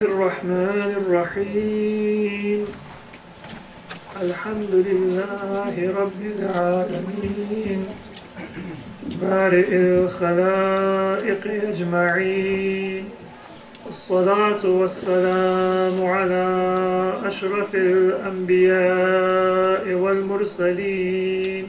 الرحمن الرحيم الحمد لله رب العالمين بارئ الخلائق أجمعين الصلاة والسلام على أشرف الأنبياء والمرسلين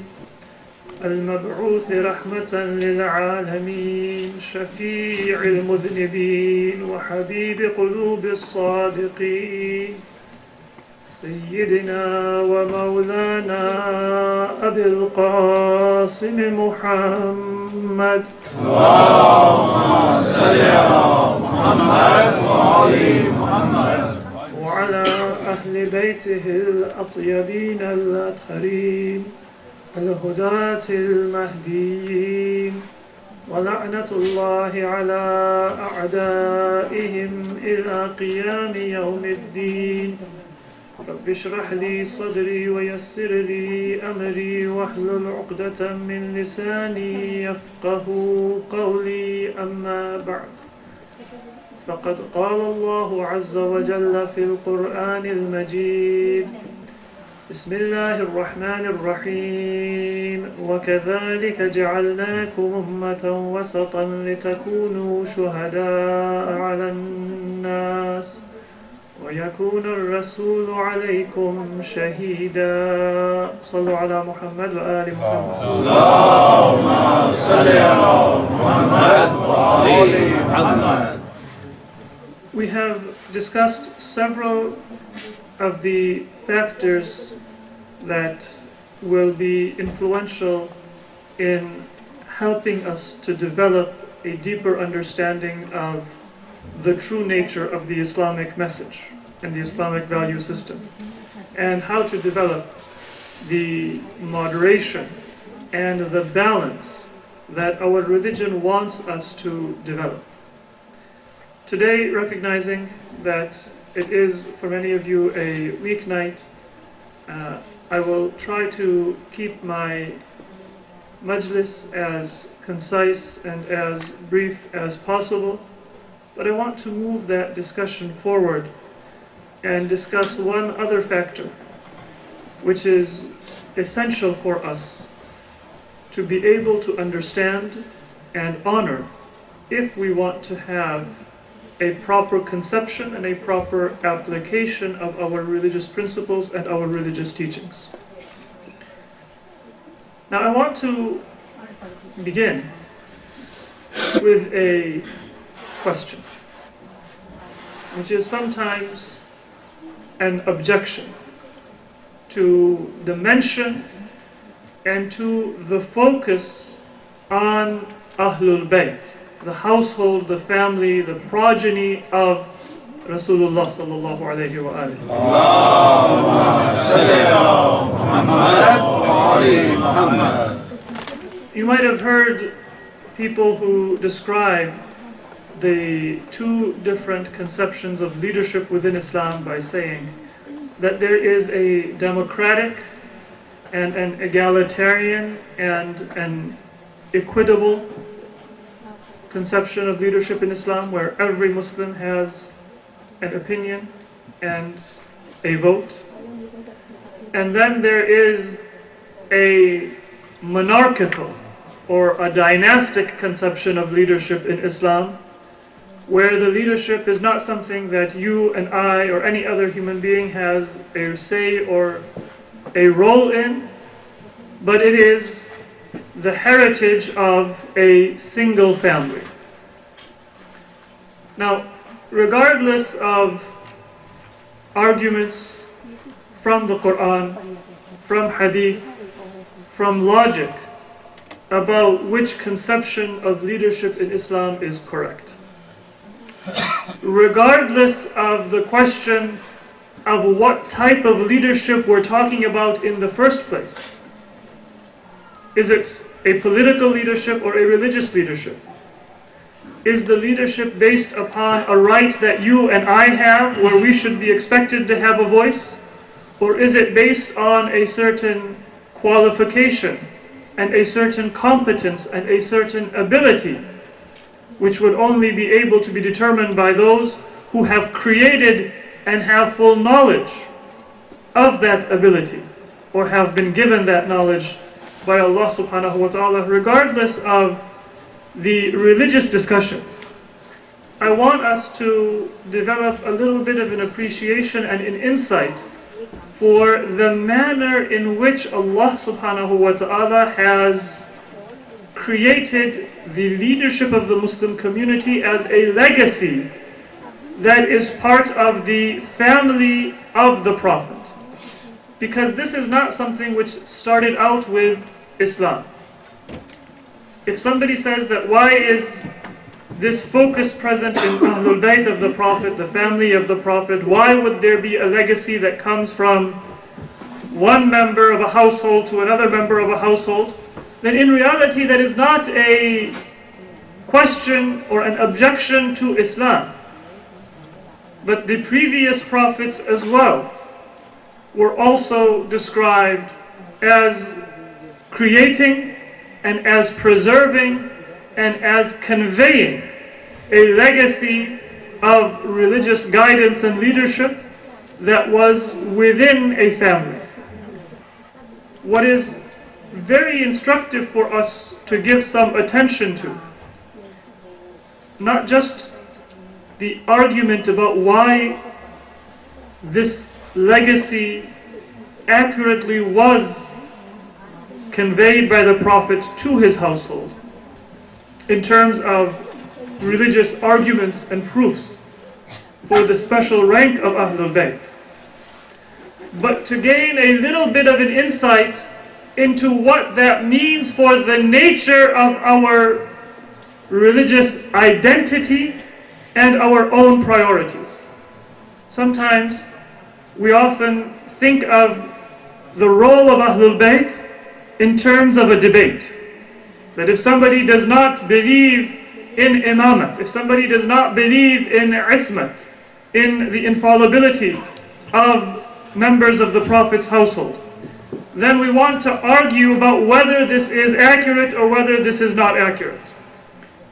المبعوث رحمة للعالمين شفيع المذنبين وحبيب قلوب الصادقين سيدنا ومولانا أبي القاسم محمد اللهم صل على محمد وآل محمد وعلى أهل بيته الأطيبين الأطهرين الهداة المهديين ولعنة الله على أعدائهم إلى قيام يوم الدين رب اشرح لي صدري ويسر لي أمري واحلل عقدة من لساني يفقه قولي أما بعد فقد قال الله عز وجل في القرآن المجيد بسم الله الرحمن الرحيم وكذلك جعلناكم أمة وسطا لتكونوا شهداء على الناس ويكون الرسول عليكم شهيدا صلوا على محمد وآل محمد اللهم صل على محمد وآل محمد. We have discussed several of the factors that will be influential in helping us to develop a deeper understanding of the true nature of the Islamic message and the Islamic value system, and how to develop the moderation and the balance that our religion wants us to develop. Today, recognizing that it is, for many of you, a weeknight, I will try to keep my majlis as concise and as brief as possible, but I want to move that discussion forward and discuss one other factor, which is essential for us to be able to understand and honor if we want to have a proper conception and a proper application of our religious principles and our religious teachings. Now I want to begin with a question, which is sometimes an objection to the mention and to the focus on Ahlul Bayt, the household, the family, the progeny of Rasulullah sallallahu alayhi wa alihi. Allahumma salli ala Muhammad wa ali Muhammad. You might have heard people who describe the two different conceptions of leadership within Islam by saying that there is a democratic and an egalitarian and an equitable conception of leadership in Islam, where every Muslim has an opinion and a vote. And then there is a monarchical or a dynastic conception of leadership in Islam, where the leadership is not something that you and I or any other human being has a say or a role in, but it is the heritage of a single family. Now, regardless of arguments from the Quran, from Hadith, from logic about which conception of leadership in Islam is correct, regardless of the question of what type of leadership we're talking about in the first place, is it a political leadership or a religious leadership? Is the leadership based upon a right that you and I have, where we should be expected to have a voice? Or is it based on a certain qualification and a certain competence and a certain ability which would only be able to be determined by those who have created and have full knowledge of that ability, or have been given that knowledge by Allah subhanahu wa ta'ala, regardless of the religious discussion. I want us to develop a little bit of an appreciation and an insight for the manner in which Allah subhanahu wa ta'ala has created the leadership of the Muslim community as a legacy that is part of the family of the Prophet. Because this is not something which started out with Islam. If somebody says that why is this focus present in Ahlul Bayt of the Prophet, the family of the Prophet, why would there be a legacy that comes from one member of a household to another member of a household? Then in reality that is not a question or an objection to Islam. But the previous prophets as well were also described as creating and as preserving and as conveying a legacy of religious guidance and leadership that was within a family. What is very instructive for us to give some attention to, not just the argument about why this legacy accurately was conveyed by the Prophet to his household in terms of religious arguments and proofs for the special rank of Ahlul Bayt, but to gain a little bit of an insight into what that means for the nature of our religious identity and our own priorities. Sometimes we often think of the role of Ahlul Bayt in terms of a debate. That if somebody does not believe in imamat, if somebody does not believe in ismat, in the infallibility of members of the Prophet's household, then we want to argue about whether this is accurate or whether this is not accurate.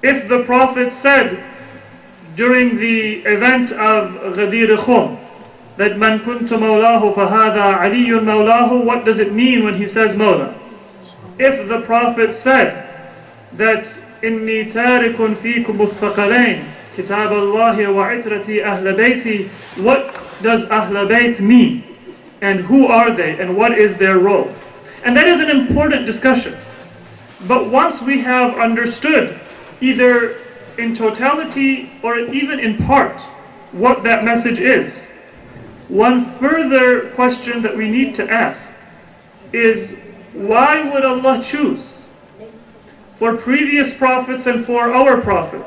If the Prophet said during the event of Ghadir Khum that man kuntu mawlahu fahada aliyun mawlahu, what does it mean when he says mawla? If the Prophet said that inni tarikun fikum al-thaqalain kitab Allah wa itrati ahl bayti, what does ahl bayt mean? And who are they? And what is their role? And that is an important discussion. But once we have understood, either in totality or even in part, what that message is, one further question that we need to ask is, why would Allah choose for previous prophets and for our Prophet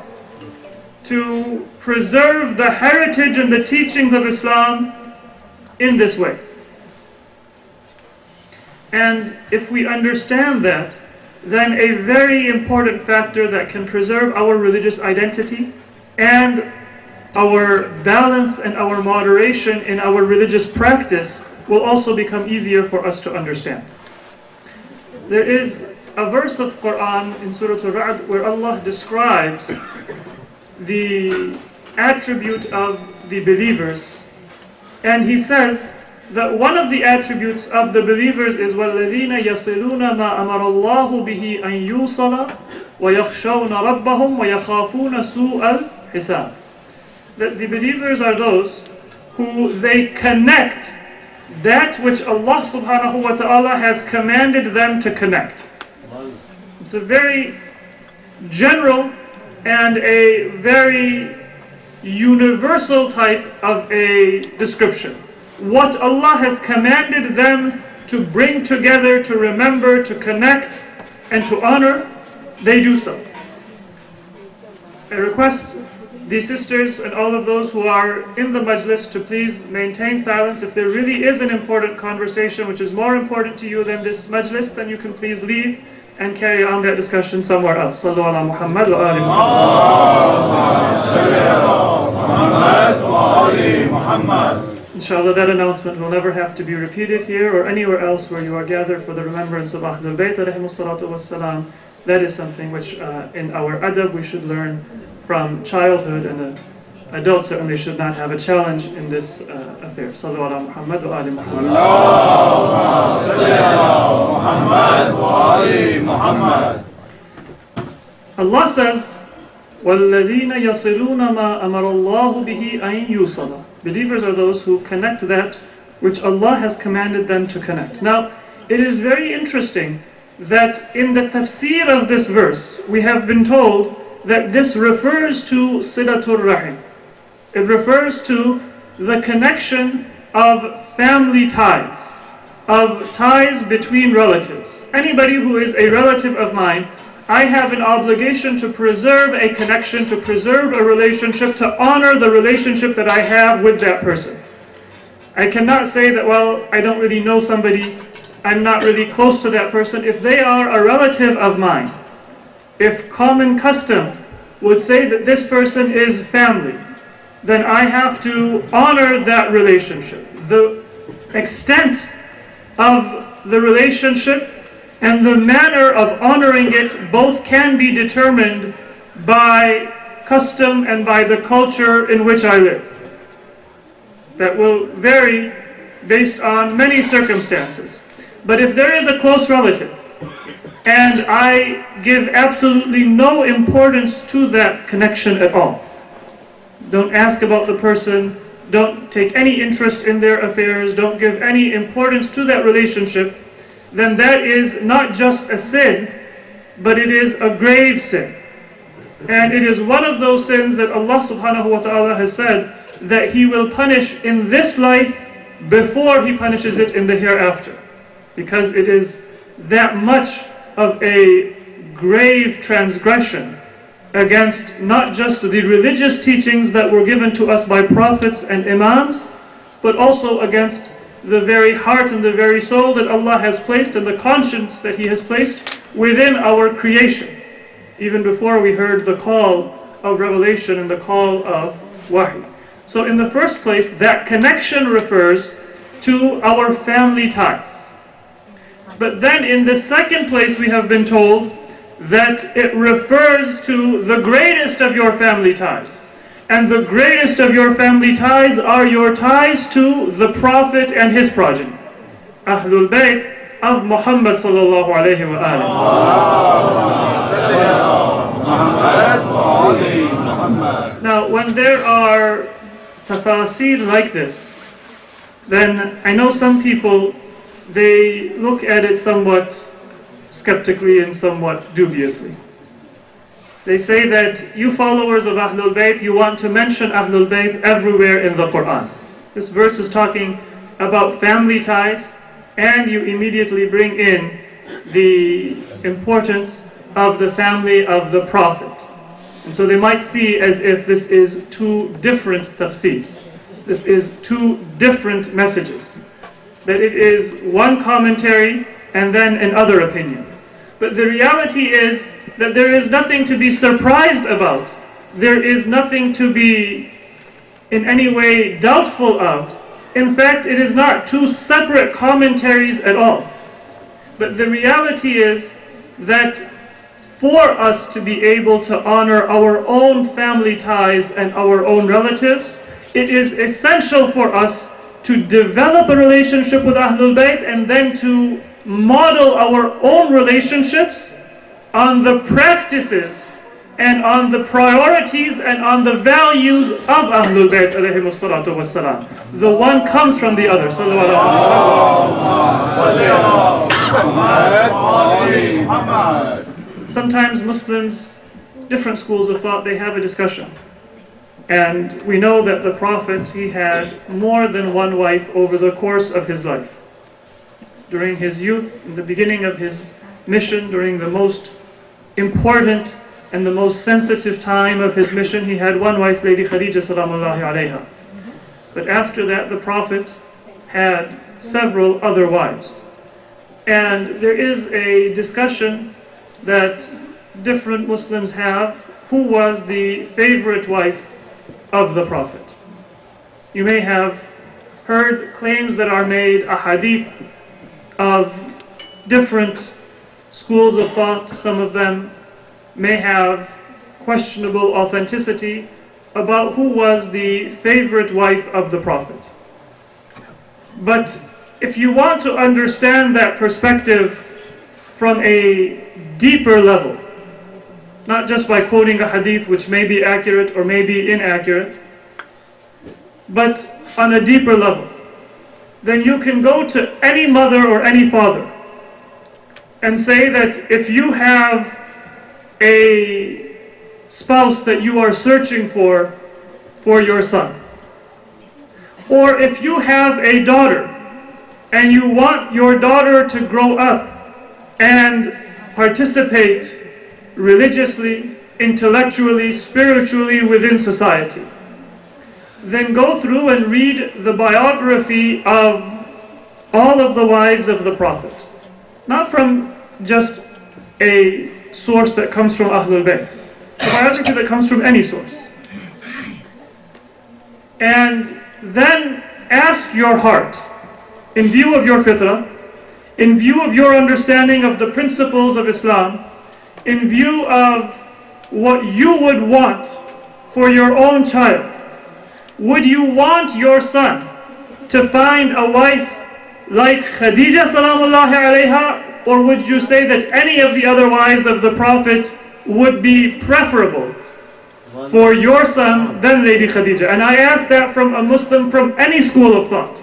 to preserve the heritage and the teachings of Islam in this way? And if we understand that, then a very important factor that can preserve our religious identity and our balance and our moderation in our religious practice will also become easier for us to understand. There is a verse of Quran in Surah Al-Ra'd where Allah describes the attribute of the believers, and He says that one of the attributes of the believers is وَالَّذِينَ يَصِلُونَ مَا أَمَرَ اللَّهُ بِهِ أَن يُوصَلَ وَيَخْشَوْنَ رَبَّهُمْ وَيَخَافُونَ سُوءَ الْحِسَابِ. That the believers are those who they connect that which Allah subhanahu wa ta'ala has commanded them to connect. It's a very general and a very universal type of a description. What Allah has commanded them to bring together, to remember, to connect, and to honor, they do so. I request the sisters and all of those who are in the majlis to please maintain silence. If there really is an important conversation which is more important to you than this majlis, then you can please leave and carry on that discussion somewhere else. Sallu ala Muhammad wa ali Muhammad. Inshallah, that announcement will never have to be repeated here or anywhere else where you are gathered for the remembrance of Ahlul Bayt alayhimus salatu wassalam. That is something which in our adab we should learn from childhood, and adults certainly should not have a challenge in this affair. Sallu ala Muhammad wa ali Muhammad. Allahumma salli ala Muhammad wa ali Muhammad. Allah says, وَالَّذِينَ يَصِلُونَ مَا أَمَرَ اللَّهُ بِهِ أَن يُوصَلَ. Believers are those who connect that which Allah has commanded them to connect. Now, it is very interesting that in the tafsir of this verse, we have been told that this refers to Silatul Rahim. It refers to the connection of family ties, of ties between relatives. Anybody who is a relative of mine, I have an obligation to preserve a connection, to preserve a relationship, to honor the relationship that I have with that person. I cannot say that, well, I don't really know somebody, I'm not really close to that person. If they are a relative of mine, if common custom would say that this person is family, then I have to honor that relationship. The extent of the relationship and the manner of honoring it both can be determined by custom and by the culture in which I live. That will vary based on many circumstances. But if there is a close relative and I give absolutely no importance to that connection at all, don't ask about the person, don't take any interest in their affairs, don't give any importance to that relationship, then that is not just a sin, but it is a grave sin. And it is one of those sins that Allah subhanahu wa ta'ala has said that He will punish in this life before He punishes it in the hereafter. Because it is that much of a grave transgression against not just the religious teachings that were given to us by prophets and imams, but also against the very heart and the very soul that Allah has placed and the conscience that He has placed within our creation, even before we heard the call of revelation and the call of wahy. So in the first place, that connection refers to our family ties. But then in the second place, we have been told that it refers to the greatest of your family ties. And the greatest of your family ties are your ties to the Prophet and his progeny, Ahlul Bayt of Muhammad sallallahu alayhi wa alihi. Now, when there are tafasil like this, then I know some people, they look at it somewhat skeptically and somewhat dubiously. They say that you followers of Ahlul Bayt, you want to mention Ahlul Bayt everywhere in the Quran. This verse is talking about family ties, and you immediately bring in the importance of the family of the Prophet. And so they might see as if this is two different tafsirs. This is two different messages. That it is one commentary and then another opinion. But the reality is that there is nothing to be surprised about. There is nothing to be in any way doubtful of. In fact, it is not two separate commentaries at all. But the reality is that for us to be able to honor our own family ties and our own relatives, it is essential for us to develop a relationship with Ahlul Bayt and then to model our own relationships on the practices and on the priorities and on the values of Ahlul Bayt alayhimus salatu wassalam. The one comes from the other. Sometimes Muslims, different schools of thought, they have a discussion. And we know that the Prophet, he had more than one wife over the course of his life. During his youth, in the beginning of his mission, during the most important and the most sensitive time of his mission, he had one wife, Lady Khadija salamullahi alayha. But after that, the Prophet had several other wives. And there is a discussion that different Muslims have, who was the favorite wife of the Prophet. You may have heard claims that are made, a hadith of different schools of thought. Some of them may have questionable authenticity, about who was the favorite wife of the Prophet. But if you want to understand that perspective from a deeper level, not just by quoting a hadith which may be accurate or may be inaccurate, but on a deeper level, then you can go to any mother or any father and say that if you have a spouse that you are searching for your son, or if you have a daughter and you want your daughter to grow up and participate religiously, intellectually, spiritually within society, then go through and read the biography of all of the wives of the Prophet. Not from just a source that comes from Ahlul Bayt, a biography that comes from any source. And then ask your heart, in view of your fitrah, in view of your understanding of the principles of Islam, in view of what you would want for your own child, would you want your son to find a wife like Khadija salamullahi alayha, or would you say that any of the other wives of the Prophet would be preferable for your son than Lady Khadija? And I ask that from a Muslim from any school of thought.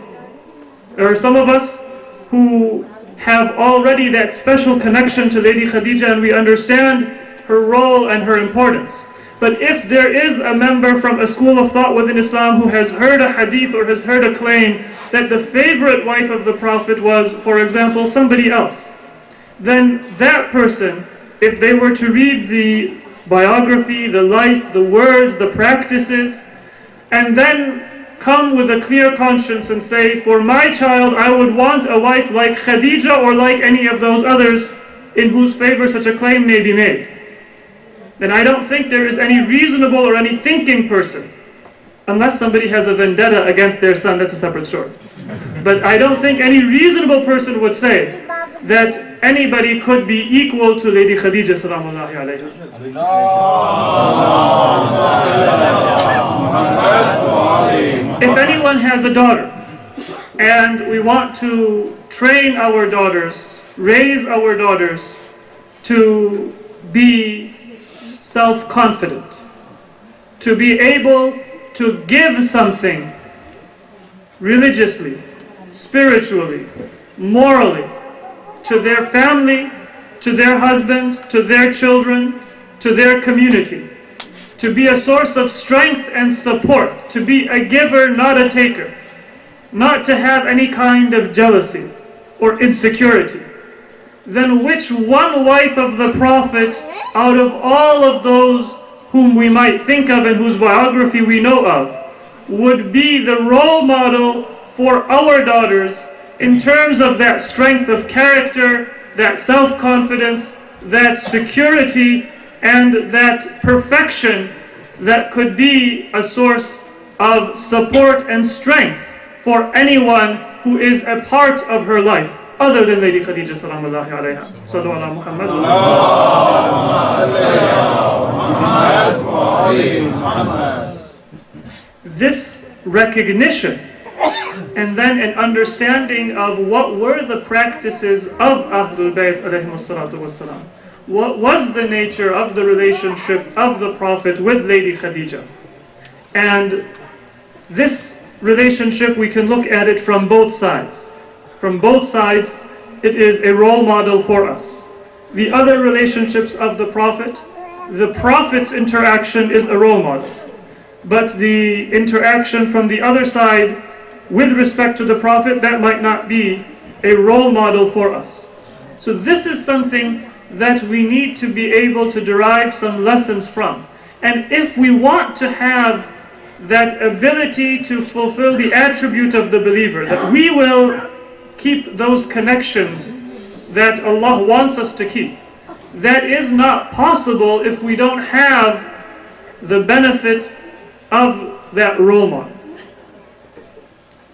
There are some of us who have already that special connection to Lady Khadija and we understand her role and her importance. But if there is a member from a school of thought within Islam who has heard a hadith or has heard a claim that the favorite wife of the Prophet was, for example, somebody else, then that person, if they were to read the biography, the life, the words, the practices, and then come with a clear conscience and say, for my child I would want a wife like Khadija or like any of those others in whose favor such a claim may be made, then I don't think there is any reasonable or any thinking person, unless somebody has a vendetta against their son, that's a separate story. But I don't think any reasonable person would say that anybody could be equal to Lady Khadija salamullahi alayha. If anyone has a daughter and we want to train our daughters, raise our daughters to be self-confident, to be able to give something religiously, spiritually, morally, to their family, to their husband, to their children, to their community, to be a source of strength and support, to be a giver, not a taker, not to have any kind of jealousy or insecurity, then which one wife of the Prophet out of all of those whom we might think of and whose biography we know of would be the role model for our daughters in terms of that strength of character, that self-confidence, that security, and that perfection that could be a source of support and strength for anyone who is a part of her life other than Lady Khadija salamullahi alayha. Sallu ala Muhammad. This recognition and then an understanding of what were the practices of Ahlul Bayt alayhimus salatu wassalam. What was the nature of the relationship of the Prophet with Lady Khadija? And this relationship, we can look at it from both sides. From both sides, it is a role model for us. The other relationships of the Prophet's interaction is a role model. But the interaction from the other side with respect to the Prophet, that might not be a role model for us. So this is something that we need to be able to derive some lessons from. And if we want to have that ability to fulfill the attribute of the believer, that we will keep those connections that Allah wants us to keep, that is not possible if we don't have the benefit of that role model.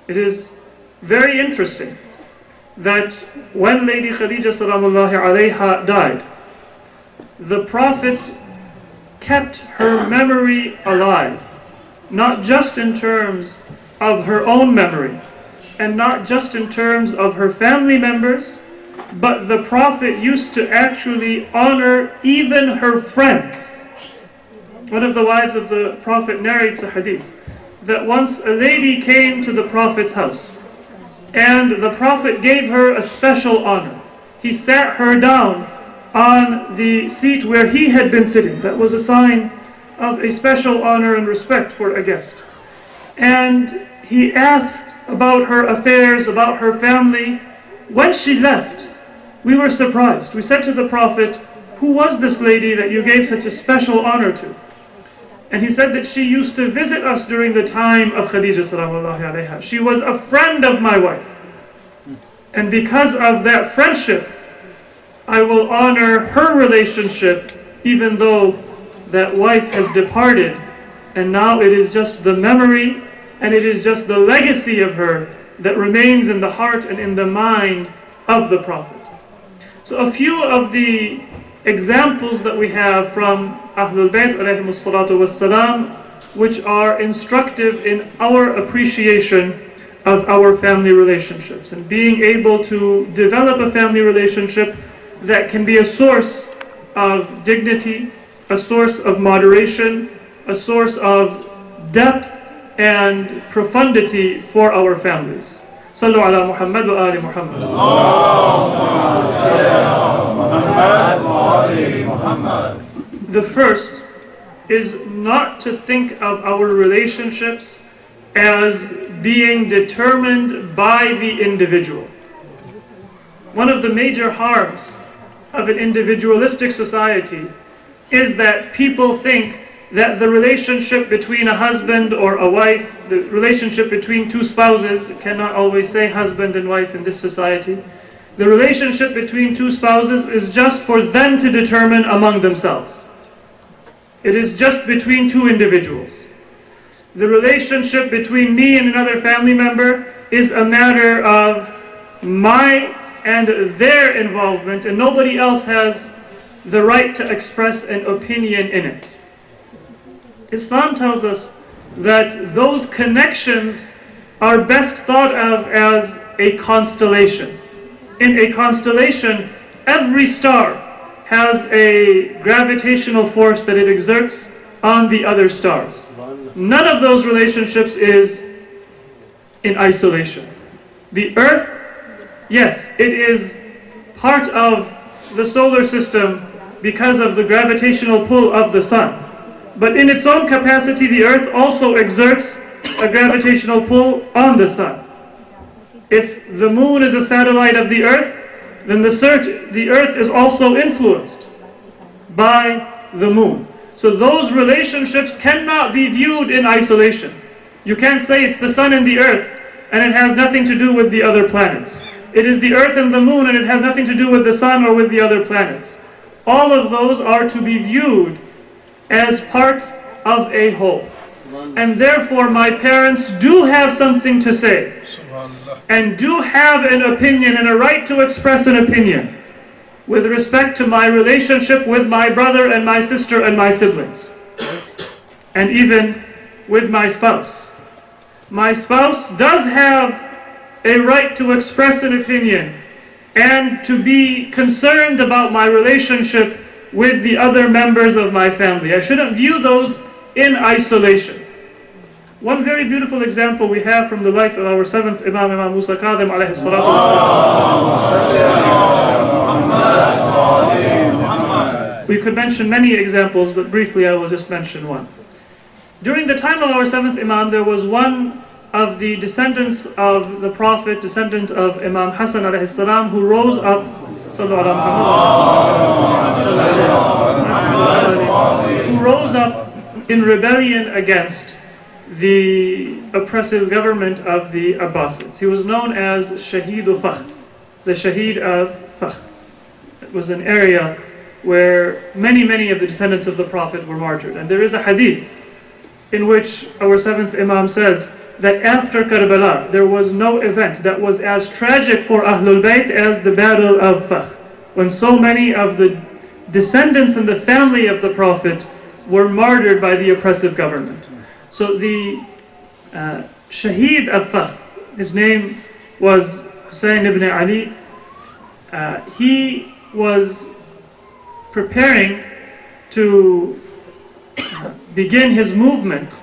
It is very interesting that when Lady Khadija salamullahi alayha died, the Prophet kept her memory alive not just in terms of her own memory, and not just in terms of her family members, but the Prophet used to actually honor even her friends. One of the wives of the Prophet narrates a hadith that once a lady came to the Prophet's house, and the Prophet gave her a special honor. He sat her down on the seat where he had been sitting. That was a sign of a special honor and respect for a guest. And he asked about her affairs, about her family. When she left, we were surprised. We said to the Prophet, "Who was this lady that you gave such a special honor to?" And he said that she used to visit us during the time of Khadija sallallahu alayha. She was a friend of my wife. And because of that friendship, I will honor her relationship even though that wife has departed. And now it is just the memory and it is just the legacy of her that remains in the heart and in the mind of the Prophet. So a few of the examples that we have from Ahlul Bayt alayhimus salatu wassalam, which are instructive in our appreciation of our family relationships and being able to develop a family relationship that can be a source of dignity, a source of moderation, a source of depth and profundity for our families. Sallu ala Muhammad wa ali Muhammad. The first is not to think of our relationships as being determined by the individual. One of the major harms of an individualistic society is that people think that the relationship between a husband or a wife, the relationship between two spouses, cannot always say husband and wife in this society, the relationship between two spouses is just for them to determine among themselves. It is just between two individuals. The relationship between me and another family member is a matter of my and their involvement, and nobody else has the right to express an opinion in it. Islam tells us that those connections are best thought of as a constellation. In a constellation, every star has a gravitational force that it exerts on the other stars. None of those relationships is in isolation. The earth, yes, it is part of the solar system because of the gravitational pull of the sun. But in its own capacity, the earth also exerts a gravitational pull on the sun. If the moon is a satellite of the earth, then the earth is also influenced by the moon. So those relationships cannot be viewed in isolation. You can't say it's the sun and the earth and it has nothing to do with the other planets. It is the earth and the moon and it has nothing to do with the sun or with the other planets. All of those are to be viewed as part of a whole. And therefore my parents do have something to say and do have an opinion and a right to express an opinion with respect to my relationship with my brother and my sister and my siblings, and even with my spouse. My spouse does have a right to express an opinion and to be concerned about my relationship with the other members of my family. I shouldn't view those in isolation. One very beautiful example we have from the life of our seventh Imam, Imam Musa Kadhim alayhi salatu wassalam. We could mention many examples, but briefly I will just mention one. During the time of our seventh Imam, there was one of the descendants of the Prophet, descendant of Imam Hasan alayhi salam, who rose up, who rose up in rebellion against the oppressive government of the Abbasids. He was known as Shaheed Fakhr, the Shaheed of Fakhr. It was an area where many of the descendants of the Prophet were martyred. And there is a hadith in which our seventh Imam says that after Karbala, there was no event that was as tragic for Ahlul Bayt as the battle of Fakhr, when so many of the descendants and the family of the Prophet were martyred by the oppressive government. So the Shaheed al-Fakhr, his name was Hussein ibn Ali. He was preparing to begin his movement,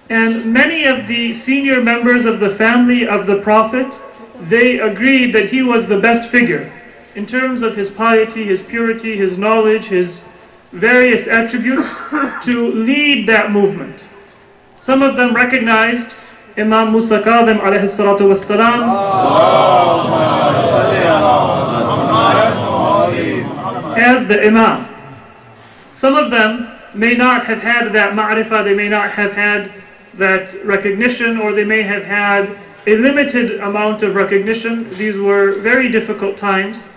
and many of the senior members of the family of the Prophet, they agreed that he was the best figure in terms of his piety, his purity, his knowledge, his various attributes to lead that movement. Some of them recognized Imam Musa Kadhim alayhi salatu wassalam as the Imam. Some of them may not have had that ma'rifah, they may not have had that recognition, or they may have had a limited amount of recognition. These were very difficult times.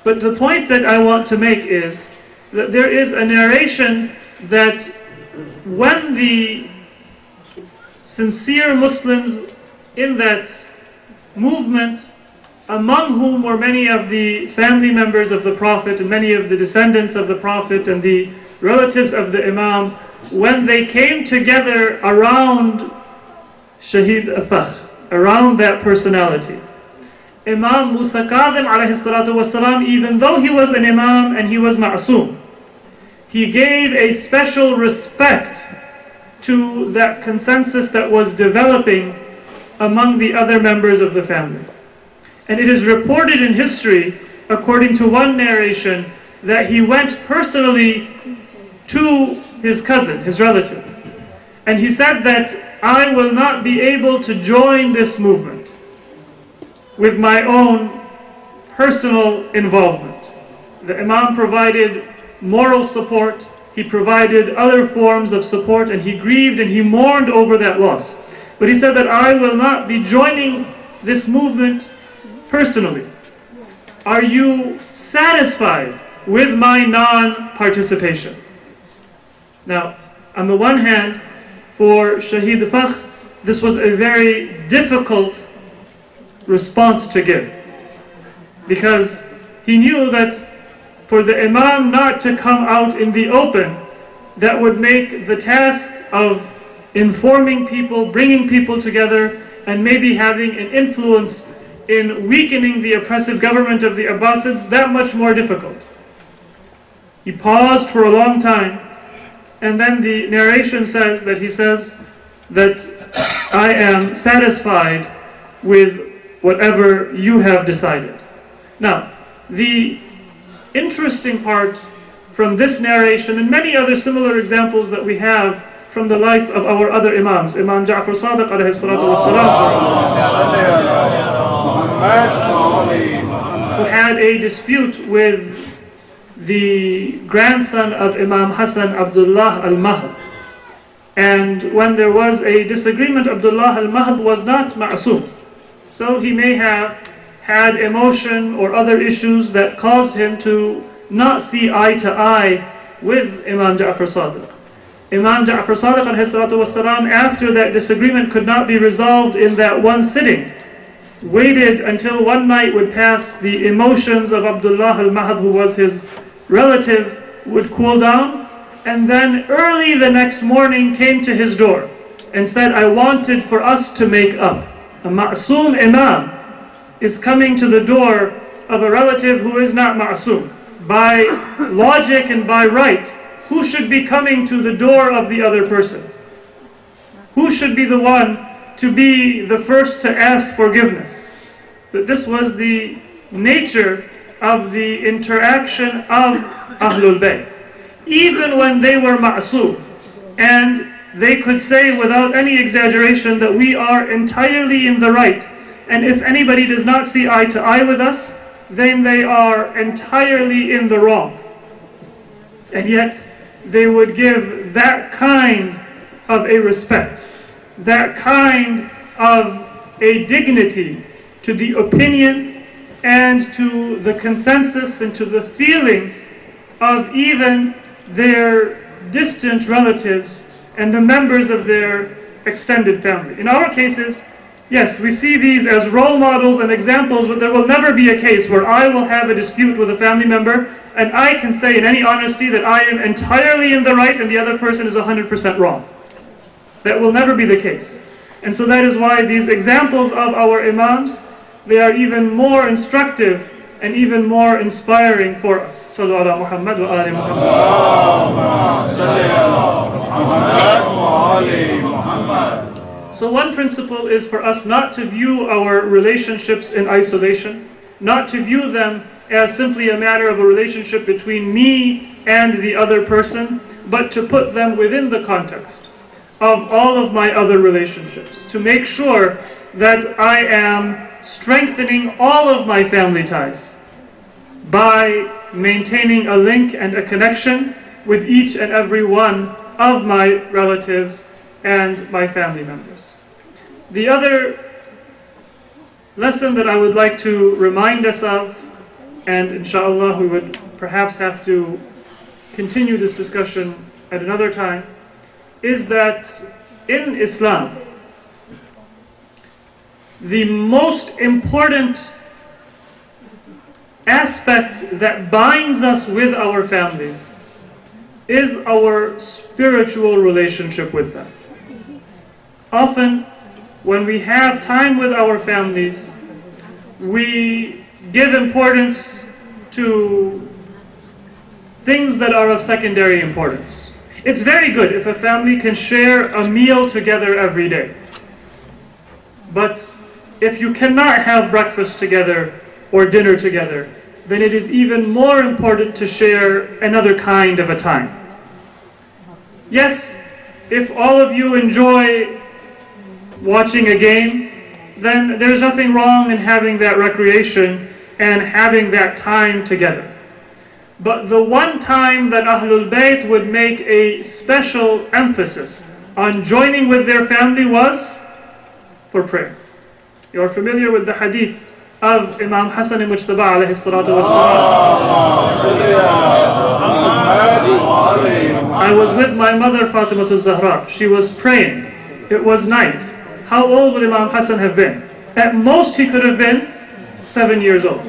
But the point that I want to make is that there is a narration that when the sincere Muslims in that movement, among whom were many of the family members of the Prophet and many of the descendants of the Prophet and the relatives of the Imam, when they came together around Shaheed al-Fakhr, around that personality, Imam Musa Kadhim alayhi salatu wasalam, even though he was an Imam and he was ma'soom, he gave a special respect to that consensus that was developing among the other members of the family. And it is reported in history, according to one narration, that he went personally to his cousin, his relative, and he said that I will not be able to join this movement with my own personal involvement. The Imam provided moral support, he provided other forms of support, and he grieved and he mourned over that loss. But he said that I will not be joining this movement personally. Are you satisfied with my non-participation? Now, on the one hand, for Shaheed al-Fakhr, this was a very difficult response to give, because he knew that for the Imam not to come out in the open, that would make the task of informing people, bringing people together, and maybe having an influence in weakening the oppressive government of the Abbasids that much more difficult. He paused for a long time, and then the narration says that he says that I am satisfied with whatever you have decided. Now, the interesting part from this narration and many other similar examples that we have from the life of our other Imams, Imam Ja'far Sadiq alayhi salatu wasalam, who had a dispute with the grandson of Imam Hasan, Abdullah al-Mahd. And when there was a disagreement, Abdullah al-Mahd was not ma'soom. So he may have had emotion or other issues that caused him to not see eye to eye with Imam Ja'far Sadiq. Imam Ja'far Sadiq alayhi salatu wasalam, after that disagreement could not be resolved in that one sitting, waited until one night would pass, the emotions of Abdullah al-Mahd, who was his relative, would cool down, and then early the next morning came to his door and said, I wanted for us to make up. A ma'soom Imam is coming to the door of a relative who is not ma'soom. By logic and by right, who should be coming to the door of the other person? Who should be the one to be the first to ask forgiveness? But this was the nature of the interaction of Ahlul Bayt. Even when they were ma'soom, and they could say without any exaggeration that we are entirely in the right, and if anybody does not see eye to eye with us, then they are entirely in the wrong. And yet they would give that kind of a respect, that kind of a dignity to the opinion and to the consensus and to the feelings of even their distant relatives and the members of their extended family. In our cases, yes, we see these as role models and examples, but there will never be a case where I will have a dispute with a family member and I can say in any honesty that I am entirely in the right and the other person is 100% wrong. That will never be the case. And so that is why these examples of our imams, they are even more instructive and even more inspiring for us. Sallu ala Muhammad wa ali Muhammad. So one principle is for us not to view our relationships in isolation, not to view them as simply a matter of a relationship between me and the other person, but to put them within the context of all of my other relationships, to make sure that I am strengthening all of my family ties by maintaining a link and a connection with each and every one of my relatives and my family members. The other lesson that I would like to remind us of, and inshallah we would perhaps have to continue this discussion at another time, is that in Islam, the most important aspect that binds us with our families is our spiritual relationship with them. Often, when we have time with our families, we give importance to things that are of secondary importance. It's very good if a family can share a meal together every day. But if you cannot have breakfast together or dinner together, then it is even more important to share another kind of a time. Yes, if all of you enjoy watching a game, then there's nothing wrong in having that recreation and having that time together. But the one time that Ahlul Bayt would make a special emphasis on joining with their family was for prayer. You are familiar with the hadith of Imam Hasan al-Mujtaba alayhi salatu wassalam. I was with my mother Fatima al-Zahra. She was praying. It was night. How old would Imam Hasan have been? At most he could have been 7 years old,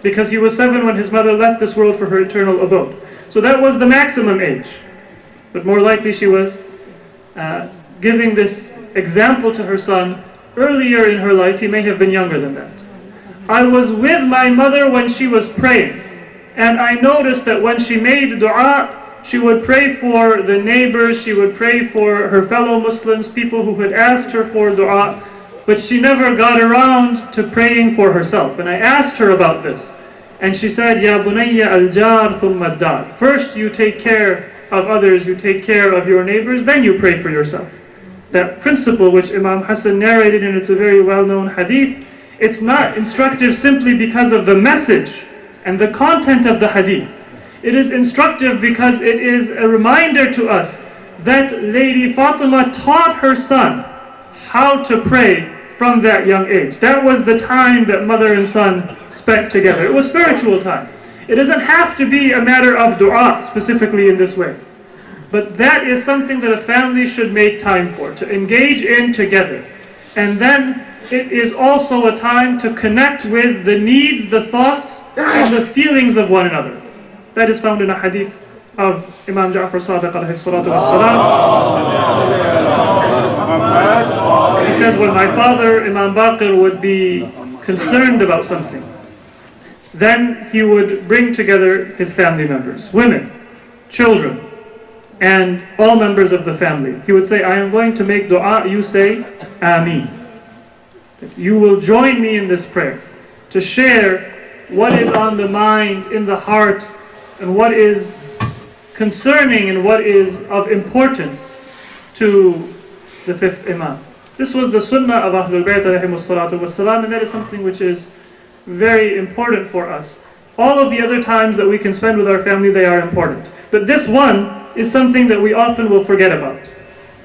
because he was 7 when his mother left this world for her eternal abode. So that was the maximum age. But more likely she was giving this example to her son earlier in her life. He may have been younger than that. I was with my mother when she was praying, and I noticed that when she made dua, she would pray for the neighbors, she would pray for her fellow Muslims, people who had asked her for dua, but she never got around to praying for herself. And I asked her about this, and she said, Ya bunayya al-jar thumma ad-dar. First you take care of others, you take care of your neighbors, then you pray for yourself. That principle which Imam Hasan narrated, and it's a very well-known hadith, it's not instructive simply because of the message and the content of the hadith. It is instructive because it is a reminder to us that Lady Fatima taught her son how to pray from that young age. That was the time that mother and son spent together. It was spiritual time. It doesn't have to be a matter of dua specifically in this way. But that is something that a family should make time for, to engage in together. And then it is also a time to connect with the needs, the thoughts, and the feelings of one another. That is found in a hadith of Imam Ja'far Sadiq alayhi salatu wassalam. He says, when my father, Imam Baqir, would be concerned about something, then he would bring together his family members, women, children, and all members of the family. He would say, I am going to make dua, you say, Ameen. You will join me in this prayer to share what is on the mind, in the heart, and what is concerning and what is of importance to the fifth Imam. This was the sunnah of Ahlul Bayt alayhimus salatu wassalam, and that is something which is very important for us. All of the other times that we can spend with our family, they are important. But this one is something that we often will forget about.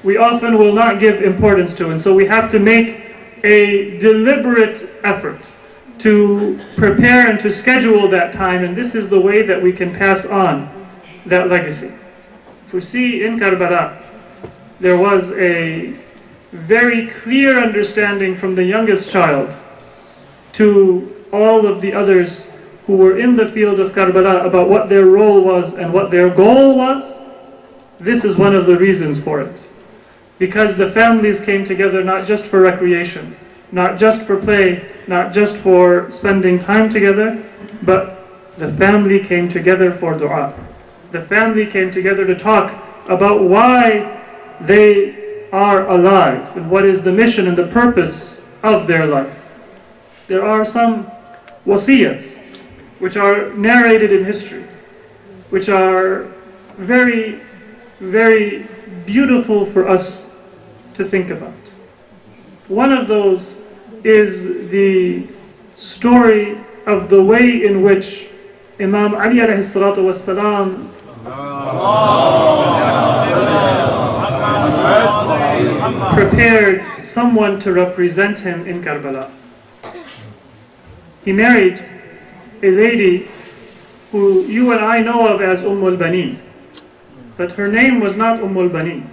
We often will not give importance to, and so we have to make a deliberate effort to prepare and to schedule that time, and this is the way that we can pass on that legacy. If we see in Karbala, there was a very clear understanding from the youngest child to all of the others who were in the field of Karbala about what their role was and what their goal was. This is one of the reasons for it. because the families came together not just for recreation, not just for play, not just for spending time together, but the family came together for dua. The family came together to talk about why they are alive and what is the mission and the purpose of their life. There are some wasiyas which are narrated in history, which are very, very beautiful for us to think about. One of those is the story of the way in which Imam Ali alayhi salatu wassalam prepared someone to represent him in Karbala. He married a lady who you and I know of as al-Baneen, but her name was not al-Baneen.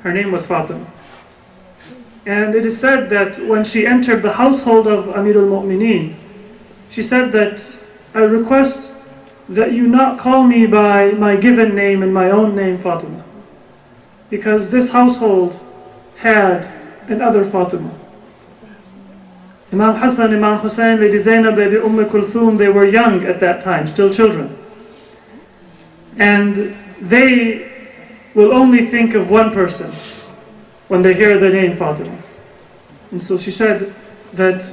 Her name was Fatima. And it is said that when she entered the household of Amir al-Mu'mineen, she said that, I request that you not call me by my given name and my own name, Fatima, because this household had another Fatima. Imam Hasan, Imam Hussein, Lady Zainab, Lady Kulthum, they were young at that time, still children. And they will only think of one person when they hear the name Fatima. And so she said that,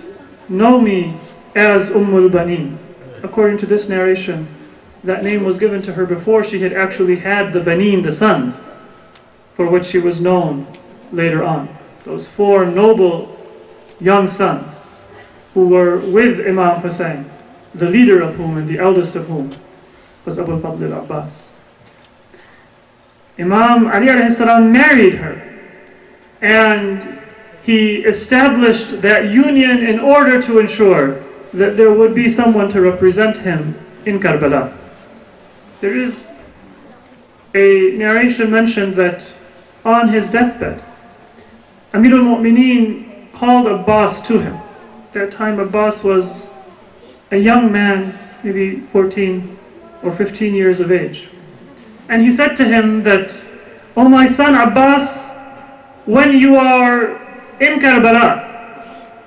know me as Baneen. According to this narration, that name was given to her before she had actually had the Baneen, the sons, for which she was known later on. Those 4 noble young sons who were with Imam Hussein, the leader of whom and the eldest of whom was Abu al-Fadl al-Abbas. Imam Ali alayhi salam married her, and he established that union in order to ensure that there would be someone to represent him in Karbala. There is a narration mentioned that on his deathbed, Amir al-Mu'mineen called Abbas to him. At that time Abbas was a young man, maybe 14 or 15 years of age. And he said to him that, "O my son Abbas, when you are in Karbala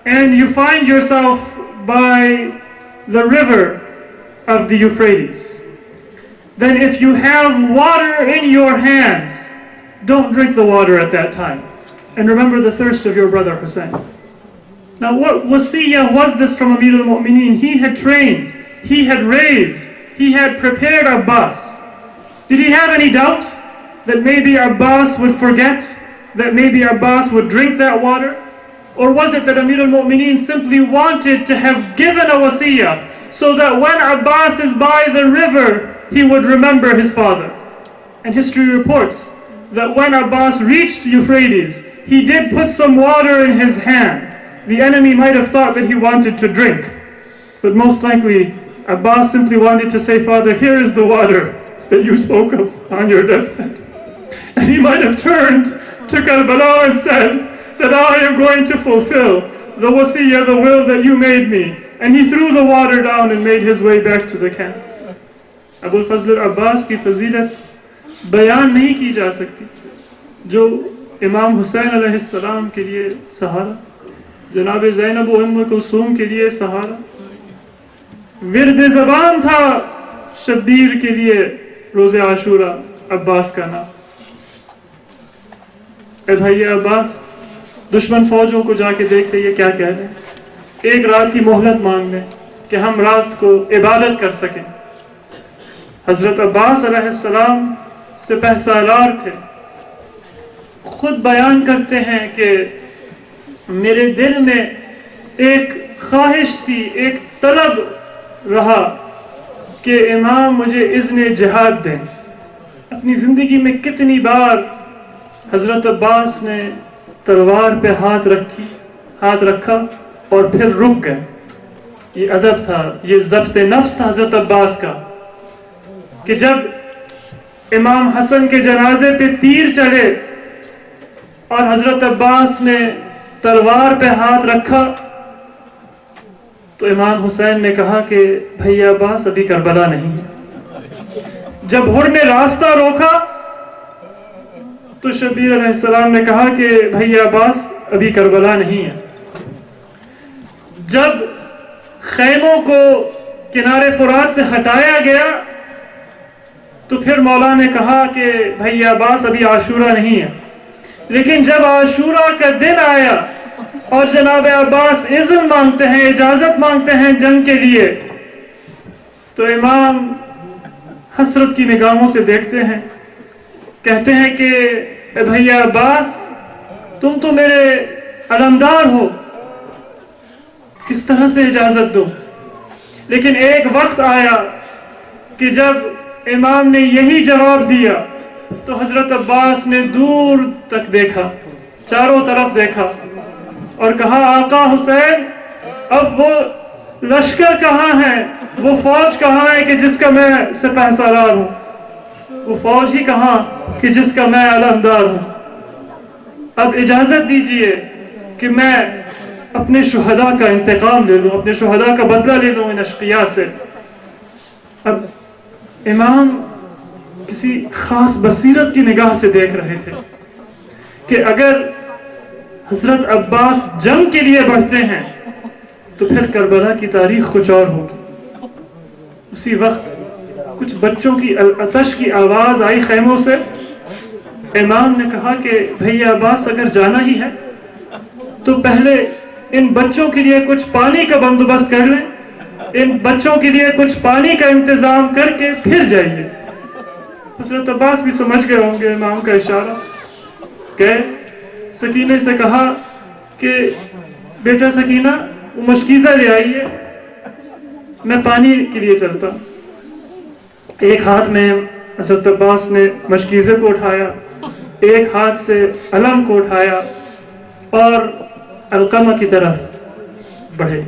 and you find yourself by the river of the Euphrates, then if you have water in your hands, don't drink the water at that time. And remember the thirst of your brother Hussein." Now what wasiyah was this from Amir al-Mu'mineen? He had trained, he had raised, he had prepared Abbas. Did he have any doubt that maybe Abbas would forget, that maybe Abbas would drink that water? Or was it that Amir al-Mu'mineen simply wanted to have given a wasiyah so that when Abbas is by the river, he would remember his father? And history reports that when Abbas reached Euphrates, he did put some water in his hand. The enemy might have thought that he wanted to drink, but most likely Abbas simply wanted to say, "Father, here is the water that you spoke of on your deathbed." And he might have turned to Karbala and said that I am going to fulfill the wasiyah, the will that you made me. And he threw the water down and made his way back to the camp. Abu al-Fazl al-Abbas की फजीलत बयान नहीं की जा सकती, जो इमाम हुसैन अलैहिस्सलाम के लिए सहारा, जनाब ज़ैनब व उम्म कुलसूम के लिए सहारा, विर्द ज़बान था शब्बीर के लिए रोज़े आशूरा अब्बास का नाम। ए भाई अब्बास, दुश्मन फौजों को जाके देखते ये क्या कह रहे हैं, एक रात की मोहलत मांग लें कि हम रात को इबादत कर सकें। हजरत अब्बास अलैहिस्सलाम सिपह सालार थे, खुद बयान करते हैं कि मेरे दिल में एक ख्वाहिश थी, एक तलब रहा कि इमाम मुझे इज़्न जिहाद दें। अपनी ज़िंदगी में कितनी बार हजरत अब्बास ने तलवार पे हाथ रखा और फिर रुक गए। ये अदब था, ये ज़ब्त नफ्स था हजरत अब्बास का, कि जब इमाम हसन के जनाजे पे तीर चले और हजरत अब्बास ने तलवार पे हाथ रखा, तो इमाम हुसैन ने कहा कि भैया अब्बास अभी करबला नहीं है। जब हुर ने रास्ता रोका تو شبیر علیہ السلام نے کہا کہ بھائی عباس ابھی کربلا نہیں ہے. جب خیموں کو کنارے فرات سے ہٹایا گیا تو پھر مولا نے کہا کہ بھائی عباس ابھی عاشورہ نہیں ہے. لیکن جب عاشورہ کا دن آیا اور جناب عباس اذن مانگتے ہیں, اجازت مانگتے ہیں جنگ کے لیے, تو امام حسرت کی نگاہوں سے دیکھتے ہیں, کہتے ہیں کہ بھائی عباس تم تو میرے علمدار ہو, کس طرح سے اجازت دو. لیکن ایک وقت آیا کہ جب امام نے یہی جواب دیا تو حضرت عباس نے دور تک دیکھا, چاروں طرف دیکھا اور کہا آقا حسین اب وہ لشکر کہاں ہے, وہ فوج کہاں ہے کہ جس کا میں سپہ سالار ہوں, وہ فوج ہی کہاں کہ جس کا میں علمدار ہوں. اب اجازت دیجئے کہ میں اپنے شہداء کا انتقام لے لوں, اپنے شہداء کا بدلہ لے لوں ان اشقیاء سے. اب امام کسی خاص بصیرت کی نگاہ سے دیکھ رہے تھے کہ اگر حضرت عباس جنگ کے لیے بڑھتے ہیں تو پھر کربلا کی تاریخ کچھ اور ہوگی. اسی وقت کچھ بچوں کی العطش کی آواز آئی خیموں سے. امام نے کہا کہ بھئی عباس اگر جانا ہی ہے تو پہلے ان بچوں کے لیے کچھ پانی کا بندوبست کر لیں, ان بچوں کے لیے کچھ پانی کا انتظام کر کے پھر جائیے. حضرت عباس بھی سمجھ گئے ہوں گے امام کا اشارہ. گئے, سکینہ سے کہا کہ بیٹا سکینہ وہ مشکیزہ لے آئیے, میں پانی کے لیے چلتا. ایک ہاتھ میں حضرت عباس نے مشکیزے کو اٹھایا, ایک ہاتھ سے علم کو اٹھایا اور القمہ کی طرف بڑھے.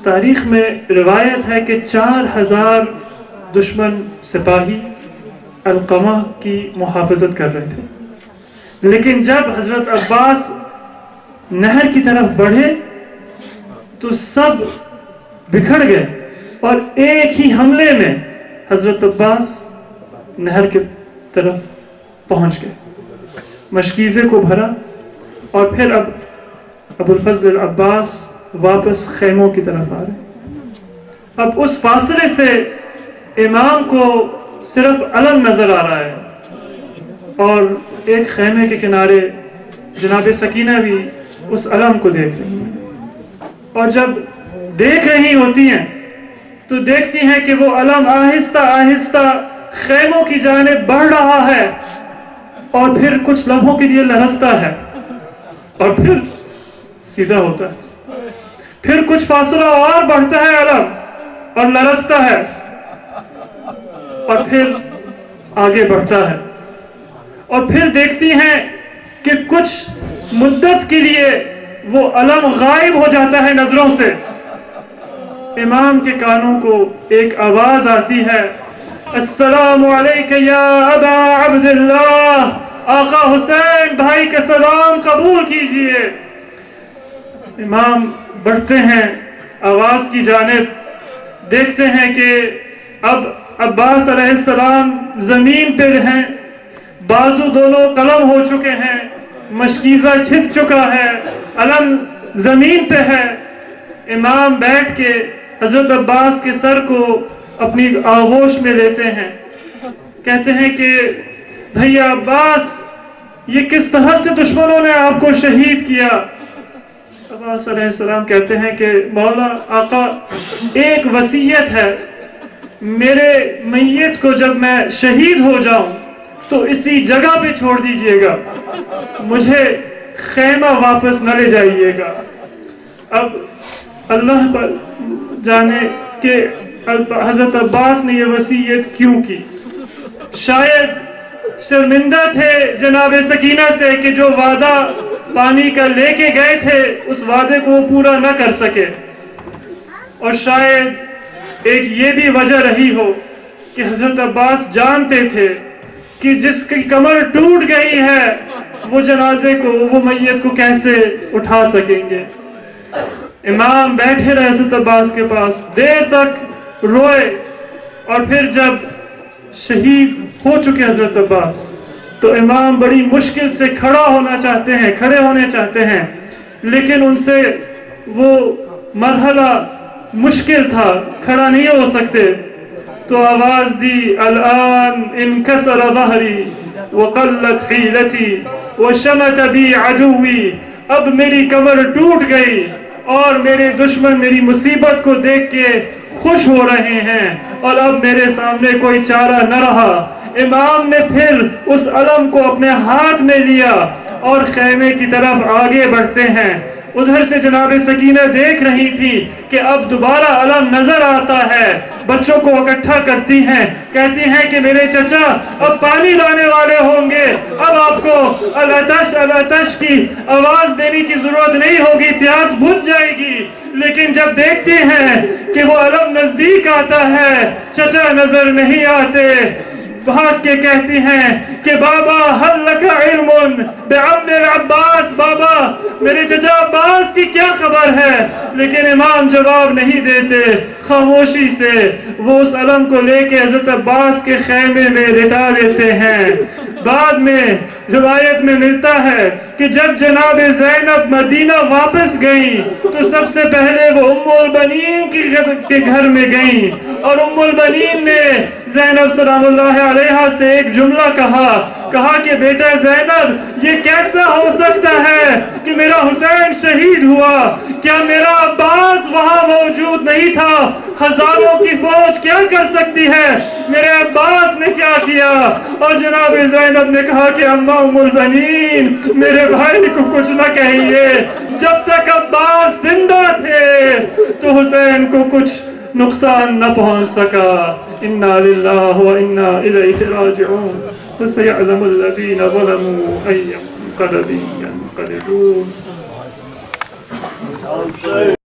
تاریخ میں روایت ہے کہ 4000 دشمن سپاہی القمہ کی محافظت کر رہے تھے. لیکن جب حضرت عباس نہر کی طرف بڑھے تو سب بکھر گئے اور ایک ہی حملے میں حضرت عباس نہر کی طرف پہنچ گئے, مشکیزے کو بھرا اور پھر اب ابو الفضل العباس واپس خیموں کی طرف آ رہے. اب اس فاصلے سے امام کو صرف علم نظر آ رہا ہے اور ایک خیمے کے کنارے جناب سکینہ بھی اس علم کو دیکھ رہی ہیں. اور جب دیکھ رہی ہوتی ہیں تو دیکھتی ہیں کہ وہ علم آہستہ آہستہ خیموں کی جانب بڑھ رہا ہے اور پھر کچھ لمحوں کے لیے لرزتا ہے اور پھر سیدھا ہوتا ہے. پھر کچھ فاصلہ اور بڑھتا ہے علم اور لرزتا ہے اور پھر آگے بڑھتا ہے. اور پھر دیکھتی ہیں کہ کچھ مدت کے لیے وہ علم غائب ہو جاتا ہے نظروں سے. امام کے کانوں کو ایک آواز آتی ہے, السلام علیک یا ابا عبداللہ, آقا حسین بھائی کا سلام قبول کیجئے. امام بڑھتے ہیں آواز کی جانب, دیکھتے ہیں کہ اب عباس علیہ السلام زمین پہ ہیں, بازو دونوں قلم ہو چکے ہیں, مشکیزہ چھپ چکا ہے, علم زمین پہ ہے. امام بیٹھ کے حضرت عباس کے سر کو اپنی آغوش میں لیتے ہیں, کہتے ہیں کہ بھیا عباس یہ کس طرح سے دشمنوں نے آپ کو شہید کیا. عباس علیہ السلام کہتے ہیں کہ مولا آقا ایک وصیت ہے, میرے میت کو جب میں شہید ہو جاؤں تو اسی جگہ پہ چھوڑ دیجئے گا, مجھے خیمہ واپس نہ لے جائیے گا. اب اللہ پر جانے کہ حضرت عباس نے یہ وصیت کیوں کی. شاید شرمندہ تھے جناب سکینہ سے کہ جو وعدہ پانی کا لے کے گئے تھے اس وعدے کو پورا نہ کر سکے, اور شاید ایک یہ بھی وجہ رہی ہو کہ حضرت عباس جانتے تھے کہ جس کی کمر ٹوٹ گئی ہے وہ جنازے کو, وہ میت کو کیسے اٹھا سکیں گے. امام بیٹھے رہے حضرت عباس کے پاس, دیر تک روئے, اور پھر جب شہید ہو چکے حضرت عباس تو امام بڑی مشکل سے کھڑے ہونے چاہتے ہیں، لیکن ان سے وہ مرحلہ مشکل تھا، کھڑا نہیں ہو سکتے. تو آواز دی الآن انکسر ظہری وقلت حیلتی وشمت بی عدوی، اب میری کمر ٹوٹ گئی اور میرے دشمن میری مصیبت کو دیکھ کے خوش ہو رہے ہیں، اور اب میرے سامنے کوئی چارہ نہ رہا. امام نے پھر اس علم کو اپنے ہاتھ میں لیا اور خیمے کی طرف آگے بڑھتے ہیں. ادھر سے جناب سکینہ دیکھ رہی تھی کہ اب دوبارہ علم نظر آتا ہے. بچوں کو اکٹھا کرتی ہیں، کہتی ہیں کہ میرے چچا اب پانی لانے والے ہوں گے، اب آپ کو العطش العطش کی آواز دینے کی ضرورت نہیں ہوگی، پیاس بجھ جائے گی. لیکن جب دیکھتے ہیں کہ وہ علم نزدیک آتا ہے، چچا نظر نہیں آتے، بھاگ کے کہتی ہیں کہ بابا ہل لک علم بعم العباس، بابا میرے چچا عباس کی کیا خبر ہے؟ لیکن امام جواب نہیں دیتے، خاموشی سے وہ اس علم کو لے کے حضرت عباس کے خیمے میں لٹا دیتے ہیں. بعد میں روایت میں ملتا ہے کہ جب جناب زینب مدینہ واپس گئیں تو سب سے پہلے وہ ام البنین کے گھر میں گئیں، اور ام البنین نے زینب سلام اللہ علیہا سے ایک جملہ کہا کہ بیٹا زینب، یہ کیسا ہو سکتا ہے کہ میرا حسین شہید ہوا؟ کیا میرا عباس وہاں موجود نہیں تھا؟ ہزاروں کی فوج کیا کر سکتی ہے؟ میرے عباس نے کیا کیا؟ اور جناب زینب نے کہا کہ اماں ام البنین، میرے بھائی کو کچھ نہ کہیے، جب تک عباس زندہ تھے تو حسین کو کچھ نقصان نہ پہنچ سکا. انا للہ و انا الیہ راجعون. فسيعلم الذين ظلموا أي منقلب ينقلبون.